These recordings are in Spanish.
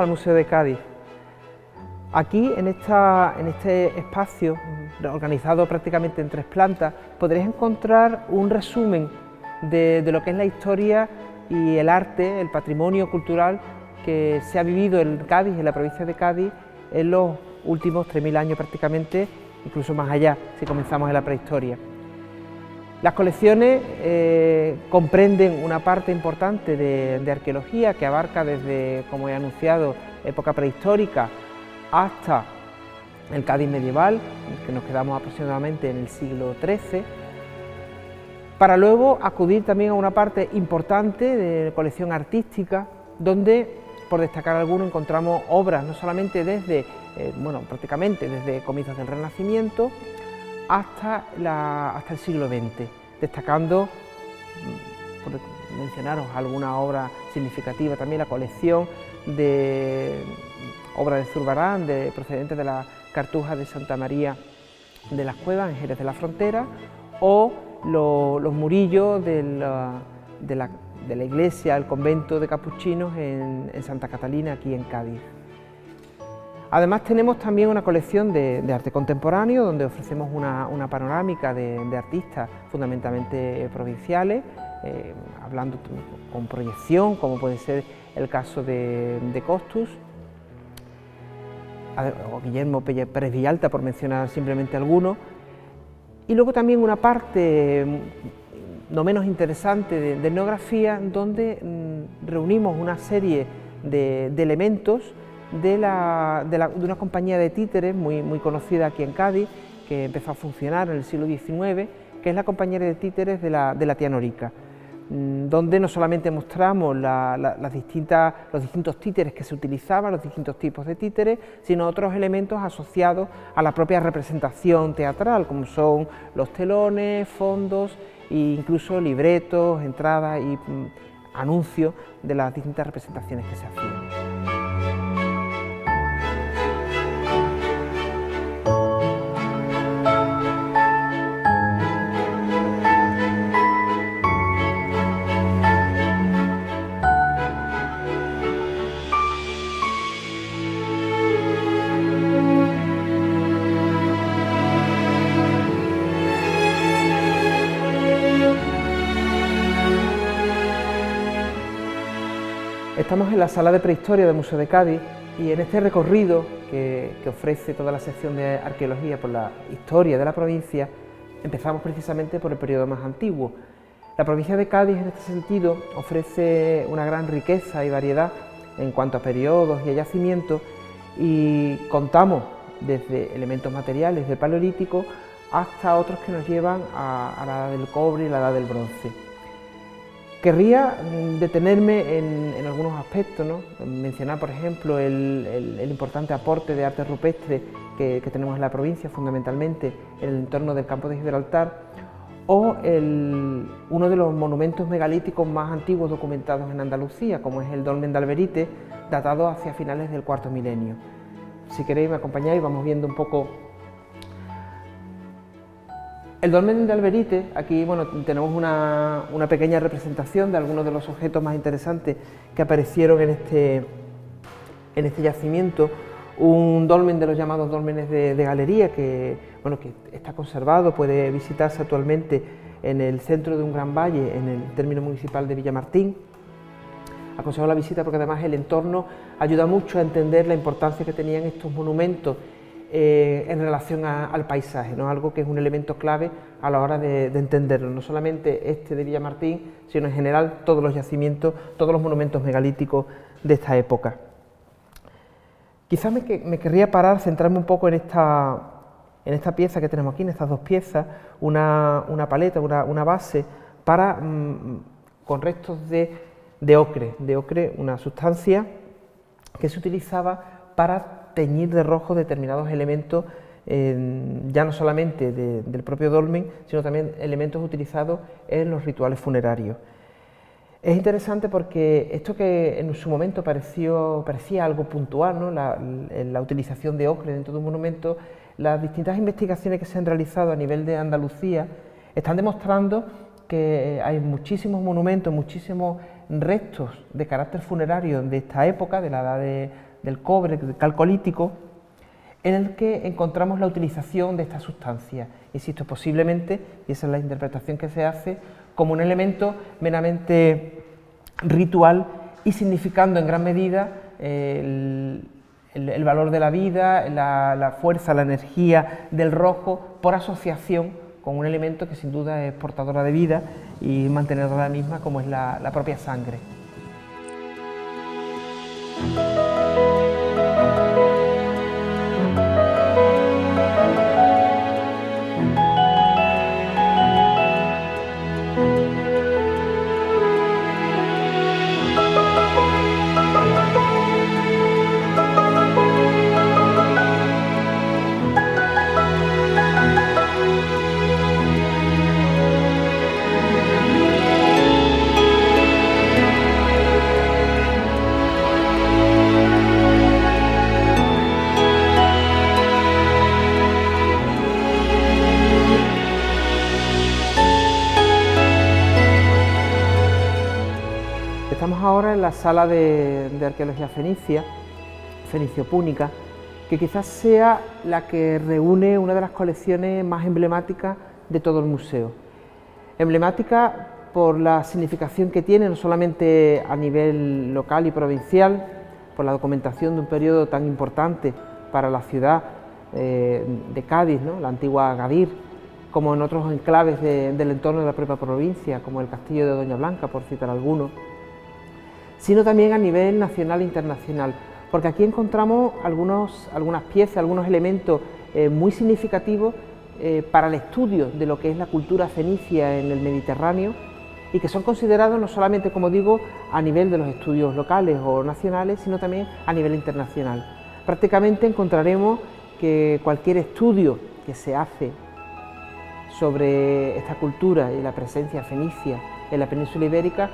al Museo de Cádiz. Aquí, en este espacio, organizado prácticamente en 3 plantas, podréis encontrar un resumen de lo que es la historia y el arte, el patrimonio cultural que se ha vivido en Cádiz, en la provincia de Cádiz, en los últimos 3000 años prácticamente, incluso más allá, si comenzamos en la prehistoria. Las colecciones comprenden una parte importante de arqueología que abarca desde, como he anunciado, época prehistórica hasta el Cádiz medieval, que nos quedamos aproximadamente en el siglo XIII, para luego acudir también a una parte importante de colección artística, donde, por destacar alguno, encontramos obras no solamente desde, prácticamente desde comienzos del Renacimiento hasta el siglo XX, destacando, por mencionaros alguna obra significativa, también la colección de obras de Zurbarán, procedentes de la Cartuja de Santa María de las Cuevas, en Jerez de la Frontera, o los murillos de la iglesia, el convento de capuchinos en Santa Catalina, aquí en Cádiz. Además tenemos también una colección de arte contemporáneo, donde ofrecemos una panorámica de artistas fundamentalmente provinciales, hablando con proyección, como puede ser el caso de Costus, o Guillermo Pérez Villalta, por mencionar simplemente algunos. Y luego también una parte no menos interesante de etnografía, donde reunimos una serie de elementos de una compañía de títeres muy conocida aquí en Cádiz, que empezó a funcionar en el siglo XIX, que es la compañía de títeres de la Tía Norica, donde no solamente mostramos los distintos títeres que se utilizaban, los distintos tipos de títeres, sino otros elementos asociados a la propia representación teatral, como son los telones, fondos e incluso libretos, entradas y anuncios de las distintas representaciones que se hacían. Estamos en la sala de prehistoria del Museo de Cádiz y en este recorrido que ofrece toda la sección de arqueología por la historia de la provincia, empezamos precisamente por el periodo más antiguo. La provincia de Cádiz, en este sentido, ofrece una gran riqueza y variedad en cuanto a periodos y yacimientos, y contamos desde elementos materiales del Paleolítico hasta otros que nos llevan a la edad del cobre y la edad del bronce. Querría detenerme en algunos aspectos, ¿no? Mencionar, por ejemplo, el importante aporte de arte rupestre que tenemos en la provincia, fundamentalmente en el entorno del campo de Gibraltar, o uno de los monumentos megalíticos más antiguos documentados en Andalucía, como es el Dolmen de Alberite, datado hacia finales del cuarto milenio. Si queréis me acompañáis, vamos viendo un poco. El Dolmen de Alberite, aquí tenemos una pequeña representación de algunos de los objetos más interesantes que aparecieron en este yacimiento. Un dolmen de los llamados dólmenes de galería que está conservado, puede visitarse actualmente en el centro de un gran valle, en el término municipal de Villamartín. Aconsejo la visita porque además el entorno ayuda mucho a entender la importancia que tenían estos monumentos en relación al paisaje, ¿no? Algo que es un elemento clave a la hora de entenderlo, no solamente este de Villamartín, sino en general todos los yacimientos, todos los monumentos megalíticos de esta época. Quizás me querría parar, centrarme un poco en esta pieza que tenemos aquí, en estas dos piezas, una paleta, una base con restos de ocre, una sustancia que se utilizaba para teñir de rojo determinados elementos, ya no solamente del propio dolmen, sino también elementos utilizados en los rituales funerarios. Es interesante porque esto que en su momento parecía algo puntual, ¿no? la utilización de ocre dentro de un monumento, las distintas investigaciones que se han realizado a nivel de Andalucía están demostrando que hay muchísimos monumentos, muchísimos restos de carácter funerario de esta época, de la edad del cobre, del calcolítico, en el que encontramos la utilización de esta sustancia, insisto, posiblemente, y esa es la interpretación que se hace, como un elemento meramente ritual y significando en gran medida el valor de la vida, la fuerza, la energía del rojo por asociación con un elemento que sin duda es portadora de vida y mantenedora de la misma, como es la propia sangre. Estamos ahora en la sala de arqueología fenicia, fenicio-púnica, que quizás sea la que reúne una de las colecciones más emblemáticas de todo el museo. Emblemática por la significación que tiene, no solamente a nivel local y provincial, por la documentación de un periodo tan importante para la ciudad de Cádiz, ¿no?, la antigua Gadir, como en otros enclaves del entorno de la propia provincia, como el castillo de Doña Blanca, por citar algunos, sino también a nivel nacional e internacional, porque aquí encontramos algunas piezas, algunos elementos muy significativos para el estudio de lo que es la cultura fenicia en el Mediterráneo y que son considerados no solamente, como digo, a nivel de los estudios locales o nacionales, sino también a nivel internacional. Prácticamente encontraremos que cualquier estudio que se hace sobre esta cultura y la presencia fenicia en la península ibérica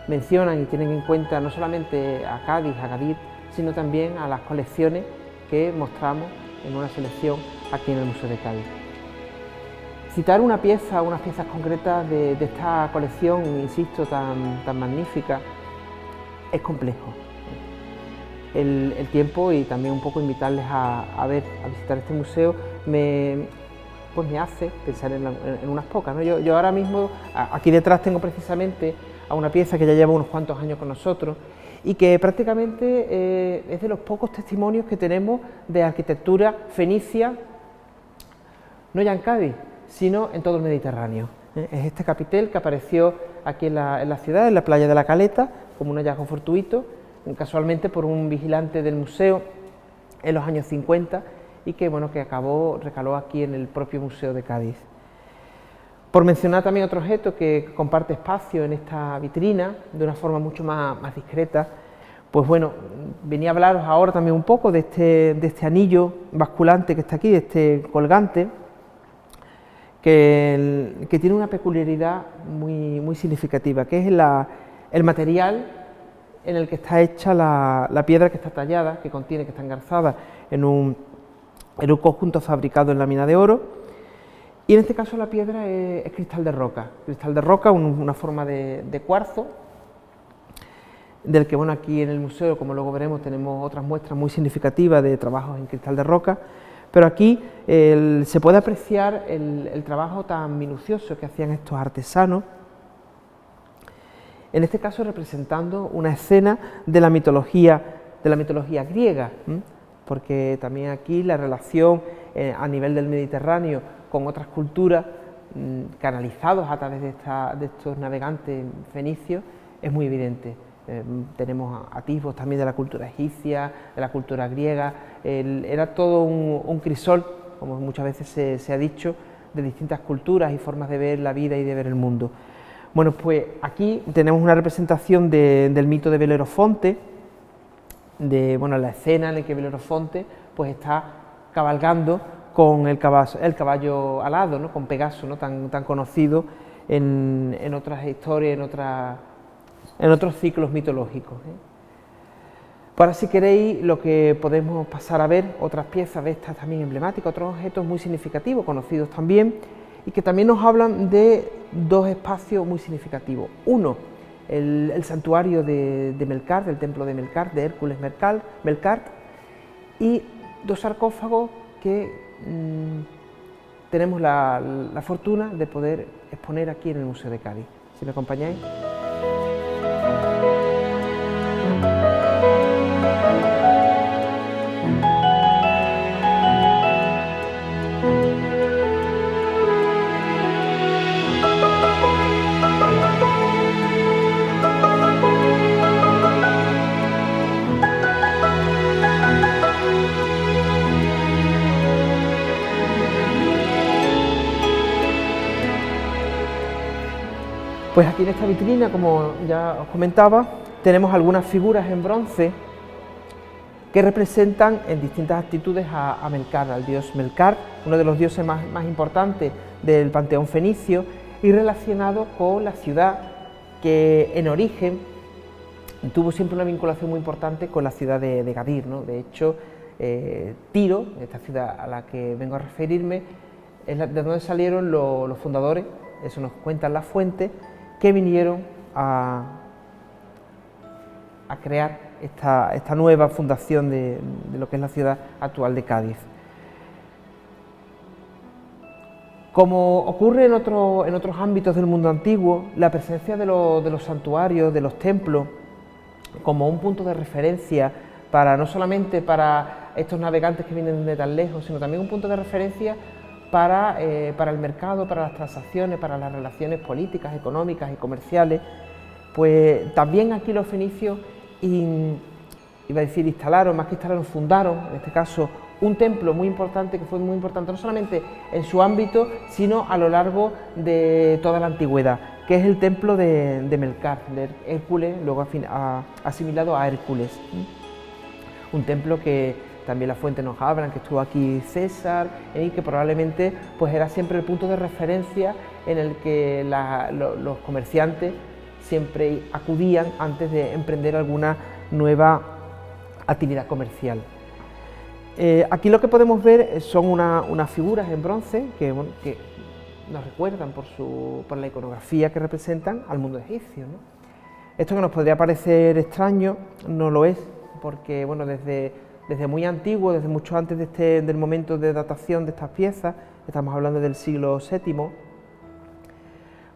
mencionan y tienen en cuenta no solamente a Cádiz, a Gadir, sino también a las colecciones que mostramos en una selección aquí en el Museo de Cádiz. Citar una pieza, unas piezas concretas de esta colección, insisto, tan magnífica, es complejo. El tiempo y también un poco invitarles a visitar este museo me hace pensar en unas pocas, ¿no? Yo ahora mismo, aquí detrás tengo precisamente a una pieza que ya lleva unos cuantos años con nosotros y que prácticamente es de los pocos testimonios que tenemos de arquitectura fenicia, no ya en Cádiz, sino en todo el Mediterráneo. Es este capitel que apareció aquí en la ciudad, en la playa de la Caleta, como un hallazgo fortuito, casualmente por un vigilante del museo en los años 50 y que, bueno, que recaló aquí en el propio Museo de Cádiz. Por mencionar también otro objeto que comparte espacio en esta vitrina de una forma mucho más discreta, pues bueno, venía a hablaros ahora también un poco de este anillo basculante que está aquí, de este colgante, que tiene una peculiaridad muy significativa, que es el material en el que está hecha la piedra que está tallada, que está engarzada en un conjunto fabricado en lámina de oro. Y en este caso la piedra es cristal de roca, una forma de cuarzo, del que, bueno, aquí en el museo, como luego veremos, tenemos otras muestras muy significativas de trabajos en cristal de roca, pero aquí se puede apreciar el trabajo tan minucioso que hacían estos artesanos, en este caso representando una escena de la mitología griega, porque también aquí la relación a nivel del Mediterráneo con otras culturas canalizados a través de estos navegantes fenicios es muy evidente. Tenemos atisbos también de la cultura egipcia, de la cultura griega, era todo un crisol, como muchas veces se ha dicho, de distintas culturas y formas de ver la vida y de ver el mundo. Bueno, pues aquí tenemos una representación del mito de Belerofonte, la escena en la que Belerofonte pues está cabalgando con el caballo alado, ¿no?, con Pegaso, ¿no?, tan conocido en otras historias, en otros ciclos mitológicos. Ahora, si queréis, lo que podemos pasar a ver, otras piezas de estas también emblemáticas, otros objetos muy significativos, conocidos también, y que también nos hablan de dos espacios muy significativos. Uno, el santuario de Melkart, el templo de Melkart, de Hércules Melkart, y dos sarcófagos que tenemos la fortuna de poder exponer aquí en el Museo de Cádiz. Si me acompañáis. Pues aquí en esta vitrina, como ya os comentaba, tenemos algunas figuras en bronce que representan en distintas actitudes a Melcar, al dios Melcar, uno de los dioses más importantes del panteón fenicio y relacionado con la ciudad que en origen tuvo siempre una vinculación muy importante con la ciudad de Gadir, ¿no? De hecho, Tiro, esta ciudad a la que vengo a referirme, es de donde salieron los fundadores, eso nos cuentan las fuentes, que vinieron a crear esta nueva fundación de lo que es la ciudad actual de Cádiz. Como ocurre en otros ámbitos del mundo antiguo, la presencia de los santuarios, de los templos, como un punto de referencia para no solamente para estos navegantes que vienen de tan lejos, sino también un punto de referencia para el mercado, para las transacciones, para las relaciones políticas, económicas y comerciales, pues también aquí los fenicios instalaron, más que instalaron, fundaron, en este caso, un templo muy importante, que fue muy importante no solamente en su ámbito, sino a lo largo de toda la antigüedad, que es el templo de Melcar, de Hércules, luego asimilado a Hércules. Un templo que también las fuentes nos hablan, que estuvo aquí César, y que probablemente pues era siempre el punto de referencia en el que los comerciantes siempre acudían antes de emprender alguna nueva actividad comercial. Aquí lo que podemos ver son unas figuras en bronce que nos recuerdan por la iconografía que representan al mundo egipcio, ¿no? Esto que nos podría parecer extraño no lo es, porque bueno, desde muy antiguo, desde mucho antes del momento de datación de estas piezas, estamos hablando del siglo VII,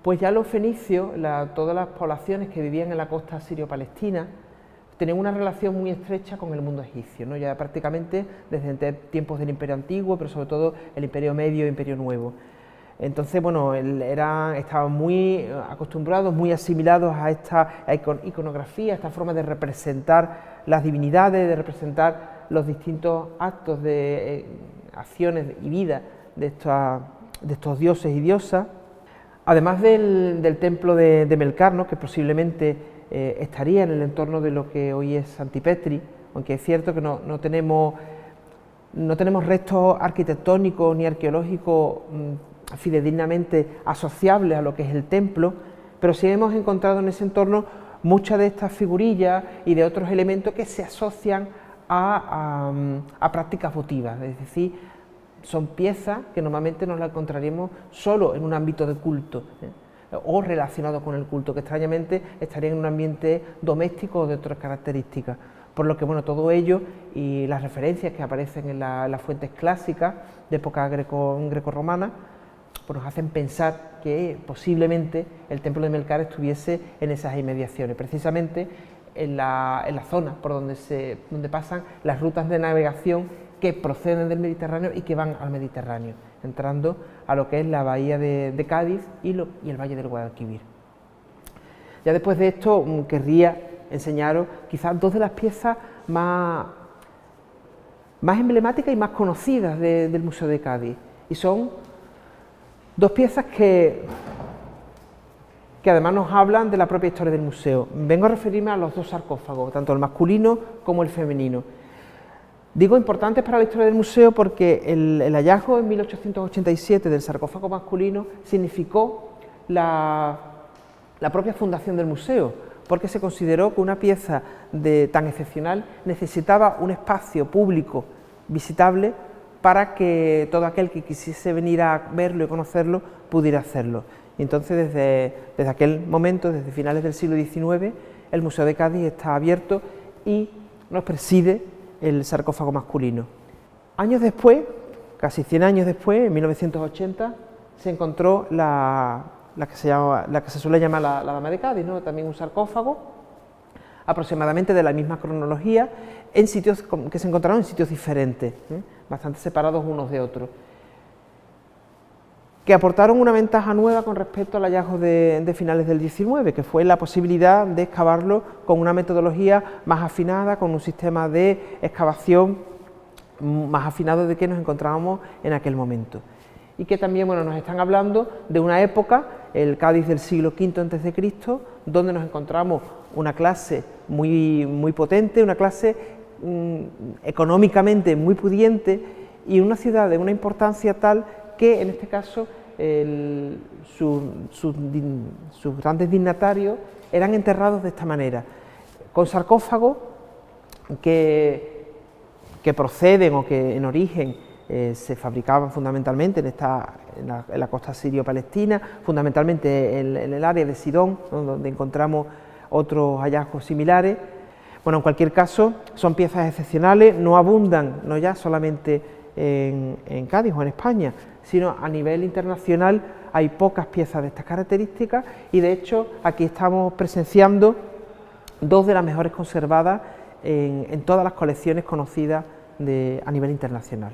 pues ya los fenicios, todas las poblaciones que vivían en la costa sirio-palestina, tenían una relación muy estrecha con el mundo egipcio, ¿no? Ya prácticamente desde tiempos del Imperio Antiguo, pero sobre todo el Imperio Medio e Imperio Nuevo. Entonces, bueno, estaban muy acostumbrados, muy asimilados a esta iconografía, a esta forma de representar las divinidades, de representar los distintos actos de acciones y vida de estos dioses y diosas. Además del templo de Melcar, ¿no? Que posiblemente estaría en el entorno de lo que hoy es Santipetri, aunque es cierto que no tenemos restos arquitectónicos ni arqueológicos fidedignamente asociables a lo que es el templo, pero sí hemos encontrado en ese entorno muchas de estas figurillas y de otros elementos que se asocian a prácticas votivas, es decir, son piezas que normalmente nos las encontraríamos solo en un ámbito de culto, o relacionado con el culto, que extrañamente estarían en un ambiente doméstico o de otras características. Por lo que, bueno, todo ello y las referencias que aparecen en las fuentes clásicas de época grecorromana, pues nos hacen pensar que posiblemente el templo de Melcar estuviese en esas inmediaciones, precisamente en la zona por donde pasan las rutas de navegación que proceden del Mediterráneo y que van al Mediterráneo, entrando a lo que es la bahía de Cádiz y el valle del Guadalquivir. Ya después de esto querría enseñaros quizás dos de las piezas más emblemáticas y más conocidas del Museo de Cádiz, y son dos piezas que además nos hablan de la propia historia del museo. Vengo a referirme a los dos sarcófagos, tanto el masculino como el femenino. Digo importantes para la historia del museo porque el hallazgo en 1887 del sarcófago masculino significó la propia fundación del museo, porque se consideró que una pieza tan excepcional necesitaba un espacio público visitable para que todo aquel que quisiese venir a verlo y conocerlo pudiera hacerlo. Y entonces desde aquel momento, desde finales del siglo XIX, el Museo de Cádiz está abierto y nos preside el sarcófago masculino. Años después, casi 100 años después, en 1980, se encontró la que se suele llamar la Dama de Cádiz, ¿no? También un sarcófago, aproximadamente de la misma cronología, en sitios que se encontraron en sitios diferentes, bastante separados unos de otros, que aportaron una ventaja nueva con respecto al hallazgo de finales del 19, que fue la posibilidad de excavarlo con una metodología más afinada, con un sistema de excavación más afinado de que nos encontrábamos en aquel momento. Y que también, bueno, nos están hablando de una época, el Cádiz del siglo V a.C., donde nos encontramos una clase muy potente, una clase económicamente muy pudiente y una ciudad de una importancia tal que en este caso sus grandes dignatarios eran enterrados de esta manera, con sarcófagos que proceden o que en origen se fabricaban fundamentalmente en la costa sirio-palestina, fundamentalmente en el área de Sidón, ¿no?, donde encontramos otros hallazgos similares. Bueno, en cualquier caso, son piezas excepcionales, no abundan, no ya solamente en Cádiz o en España, sino a nivel internacional hay pocas piezas de estas características y de hecho aquí estamos presenciando dos de las mejores conservadas en todas las colecciones conocidas a nivel internacional.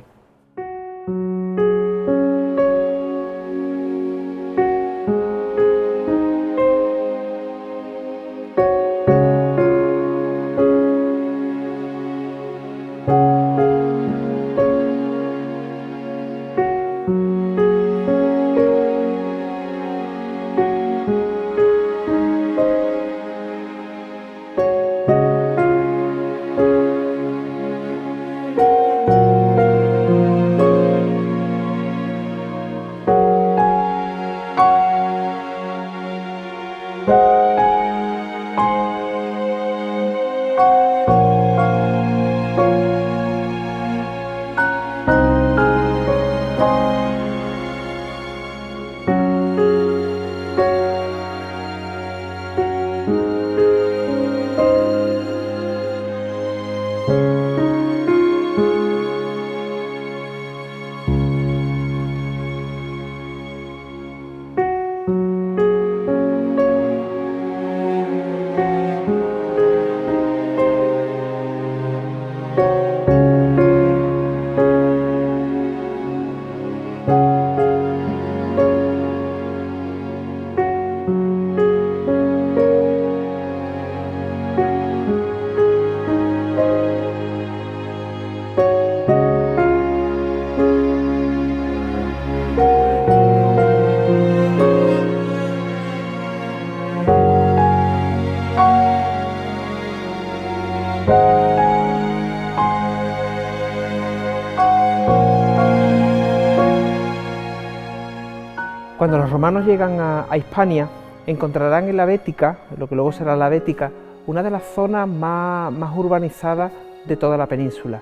Cuando los romanos llegan a Hispania, encontrarán en la Bética, lo que luego será la Bética, una de las zonas más urbanizadas de toda la península.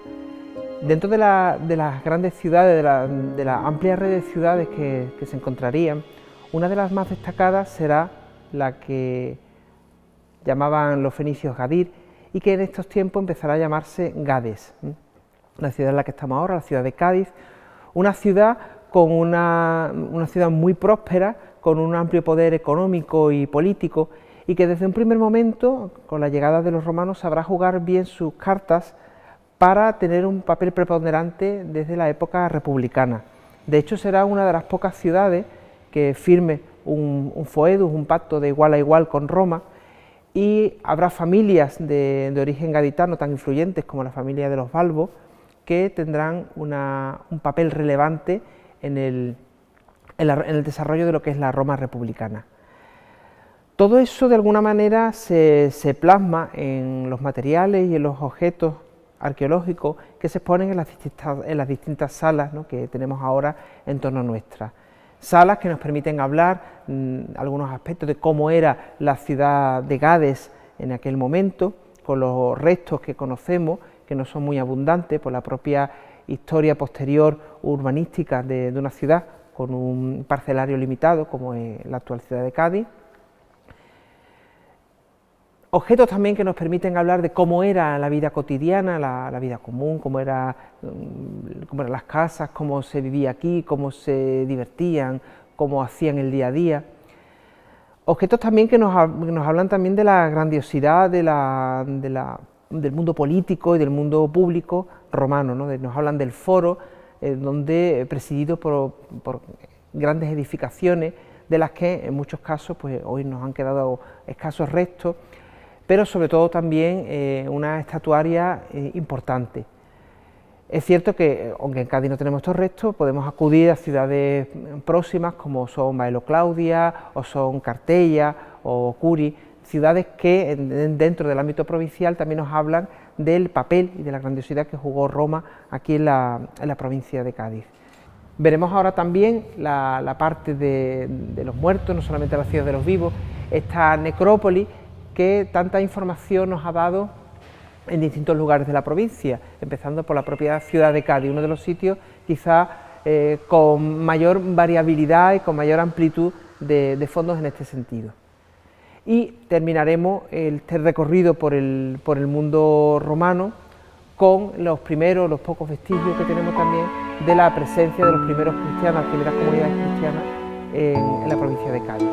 Dentro de las grandes ciudades, de la amplia red de ciudades que se encontrarían, una de las más destacadas será la que llamaban los fenicios Gadir y que en estos tiempos empezará a llamarse Gades. La ciudad en la que estamos ahora, la ciudad de Cádiz, una ciudad con una ciudad muy próspera, con un amplio poder económico y político, y que desde un primer momento, con la llegada de los romanos, sabrá jugar bien sus cartas para tener un papel preponderante desde la época republicana. De hecho, será una de las pocas ciudades que firme un foedus, un pacto de igual a igual con Roma, y habrá familias de origen gaditano tan influyentes como la familia de los Balbo, que tendrán un papel relevante en el desarrollo de lo que es la Roma republicana. Todo eso de alguna manera se plasma en los materiales y en los objetos arqueológicos que se exponen en las distintas salas, ¿no?, que tenemos ahora en torno a nuestra. Salas que nos permiten hablar algunos aspectos de cómo era la ciudad de Gades en aquel momento, con los restos que conocemos, que no son muy abundantes por la propia historia posterior urbanística de una ciudad con un parcelario limitado como es la actual ciudad de Cádiz. Objetos también que nos permiten hablar de cómo era la vida cotidiana, la vida común, cómo eran las casas, cómo se vivía aquí, cómo se divertían, cómo hacían el día a día. Objetos también que nos hablan también de la grandiosidad del mundo político y del mundo público romano, ¿no? Nos hablan del foro, presidido por grandes edificaciones, de las que en muchos casos pues, hoy nos han quedado escasos restos, pero sobre todo también una estatuaria importante. Es cierto que, aunque en Cádiz no tenemos estos restos, podemos acudir a ciudades próximas como son Baelo Claudia, o son Cartella o Curi, ciudades que dentro del ámbito provincial también nos hablan del papel y de la grandiosidad que jugó Roma aquí en la provincia de Cádiz. Veremos ahora también la parte de los muertos, no solamente la ciudad de los vivos, esta necrópolis que tanta información nos ha dado en distintos lugares de la provincia, empezando por la propia ciudad de Cádiz, uno de los sitios quizás con mayor variabilidad y con mayor amplitud de fondos en este sentido. Y terminaremos este recorrido por el mundo romano con los pocos vestigios que tenemos también de la presencia de los primeros cristianos, las primeras comunidades cristianas en la provincia de Cádiz.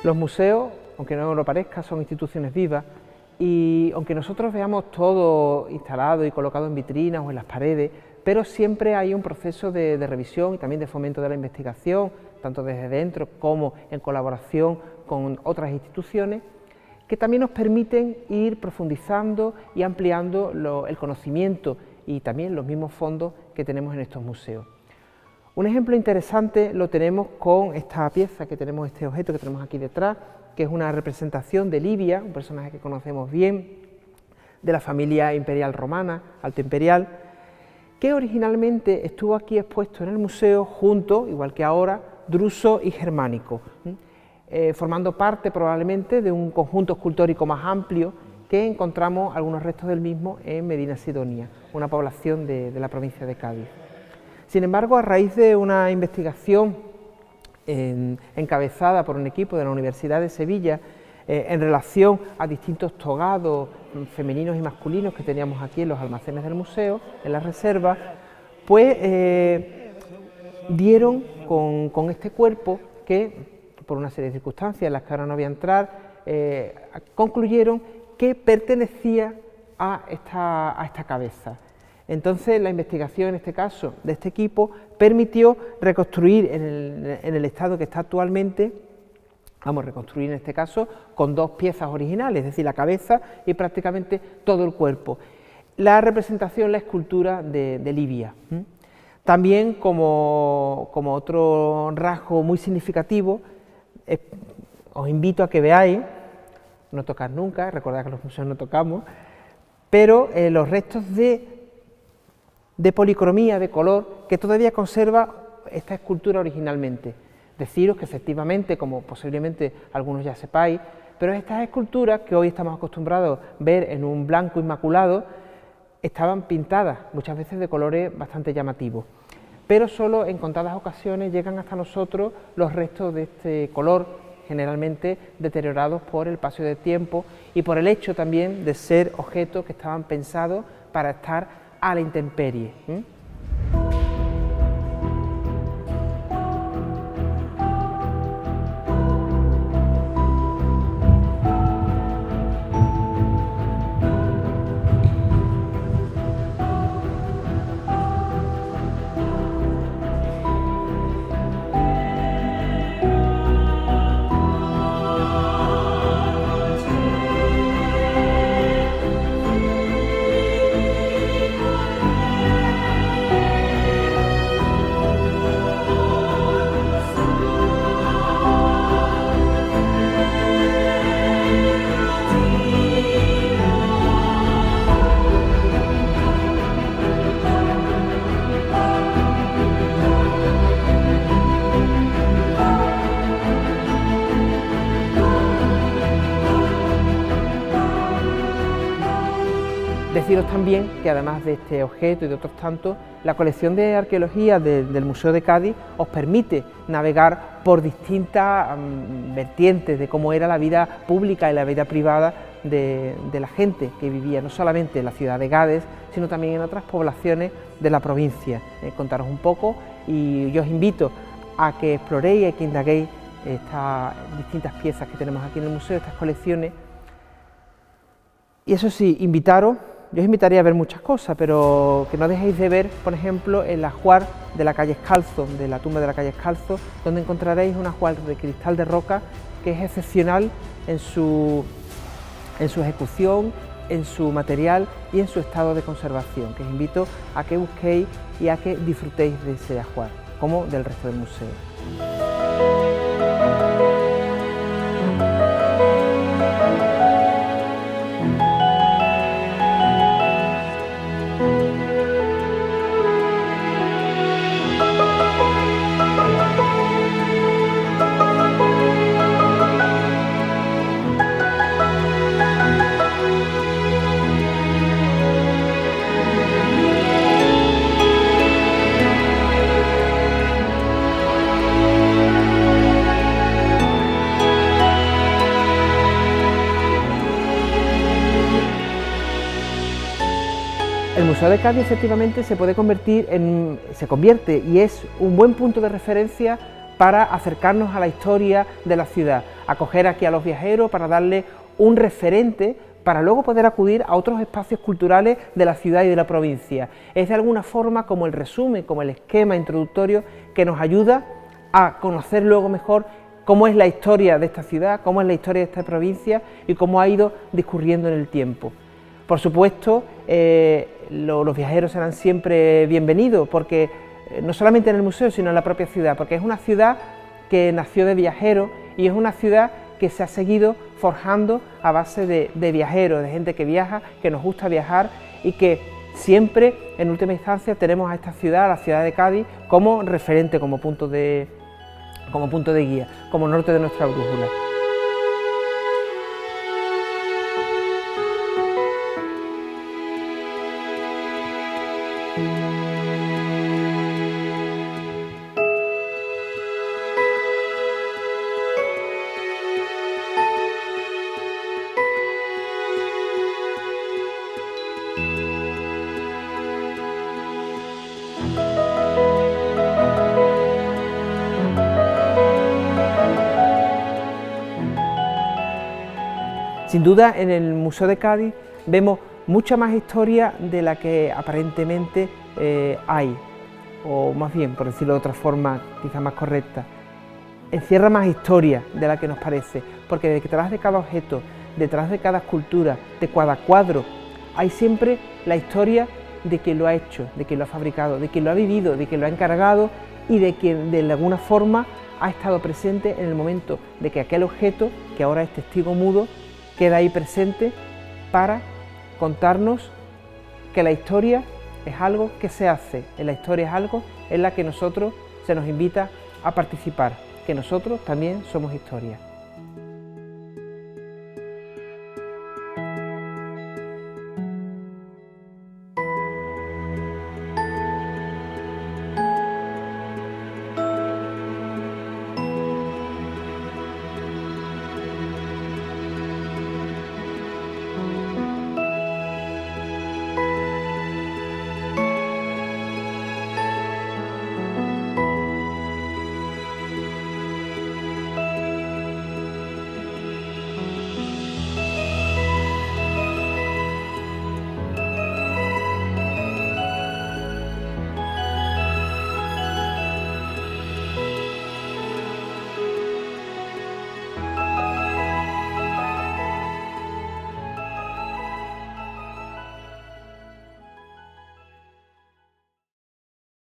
Los museos, aunque no lo parezca, son instituciones vivas y aunque nosotros veamos todo instalado y colocado en vitrinas o en las paredes, pero siempre hay un proceso de revisión y también de fomento de la investigación, tanto desde dentro como en colaboración con otras instituciones, que también nos permiten ir profundizando y ampliando el conocimiento y también los mismos fondos que tenemos en estos museos. Un ejemplo interesante lo tenemos con esta pieza que tenemos, este objeto que tenemos aquí detrás, que es una representación de Livia, un personaje que conocemos bien, de la familia imperial romana, alto imperial, que originalmente estuvo aquí expuesto en el museo junto, igual que ahora, Druso y Germánico, formando parte probablemente de un conjunto escultórico más amplio que encontramos algunos restos del mismo en Medina Sidonia, una población de la provincia de Cádiz. Sin embargo, a raíz de una investigación encabezada por un equipo de la Universidad de Sevilla en relación a distintos togados femeninos y masculinos que teníamos aquí en los almacenes del museo, en la reserva, pues dieron con este cuerpo que, por una serie de circunstancias en las que ahora no voy a entrar, concluyeron que pertenecía a esta cabeza. Entonces la investigación, en este caso, de este equipo, permitió reconstruir en el estado que está actualmente, reconstruir en este caso con 2 piezas originales, es decir, la cabeza y prácticamente todo el cuerpo. La representación, la escultura de Livia. También como otro rasgo muy significativo, os invito a que veáis, no tocar nunca, recordad que en los museos no tocamos, pero los restos de policromía, de color, que todavía conserva esta escultura originalmente. Deciros que efectivamente, como posiblemente algunos ya sepáis, pero estas esculturas que hoy estamos acostumbrados a ver en un blanco inmaculado, estaban pintadas muchas veces de colores bastante llamativos, pero solo en contadas ocasiones llegan hasta nosotros los restos de este color, generalmente deteriorados por el paso del tiempo y por el hecho también de ser objetos que estaban pensados para estar a la intemperie. Deciros también que además de este objeto y de otros tantos, la colección de arqueología del Museo de Cádiz os permite navegar por distintas vertientes de cómo era la vida pública y la vida privada de la gente que vivía no solamente en la ciudad de Gades, sino también en otras poblaciones de la provincia. Contaros un poco y yo os invito a que exploréis y que indaguéis estas distintas piezas que tenemos aquí en el museo, estas colecciones. Y eso sí, yo os invitaría a ver muchas cosas, pero que no dejéis de ver, por ejemplo, el ajuar de la calle Escalzo, de la tumba de la calle Escalzo, donde encontraréis un ajuar de cristal de roca que es excepcional en su ejecución, en su material y en su estado de conservación, que os invito a que busquéis y a que disfrutéis de ese ajuar, como del resto del museo. El Museo de Cádiz efectivamente se convierte y es un buen punto de referencia para acercarnos a la historia de la ciudad, acoger aquí a los viajeros para darle un referente para luego poder acudir a otros espacios culturales de la ciudad y de la provincia. Es de alguna forma como el resumen, como el esquema introductorio que nos ayuda a conocer luego mejor cómo es la historia de esta ciudad, cómo es la historia de esta provincia y cómo ha ido discurriendo en el tiempo. Por supuesto, los viajeros serán siempre bienvenidos, porque no solamente en el museo, sino en la propia ciudad, porque es una ciudad que nació de viajeros y es una ciudad que se ha seguido forjando a base de viajeros, de gente que viaja, que nos gusta viajar y que siempre, en última instancia, tenemos a esta ciudad, a la ciudad de Cádiz, como referente, como punto de guía, como norte de nuestra brújula. Sin duda, en el Museo de Cádiz vemos mucha más historia de la que aparentemente hay, o más bien, por decirlo de otra forma, quizá más correcta, encierra más historia de la que nos parece, porque detrás de cada objeto, detrás de cada escultura, de cada cuadro, hay siempre la historia de quien lo ha hecho, de quien lo ha fabricado, de quien lo ha vivido, de quien lo ha encargado y de quien de alguna forma ha estado presente en el momento de que aquel objeto, que ahora es testigo mudo, queda ahí presente para contarnos que la historia es algo que se hace, la historia es algo en la que nosotros se nos invita a participar, que nosotros también somos historia.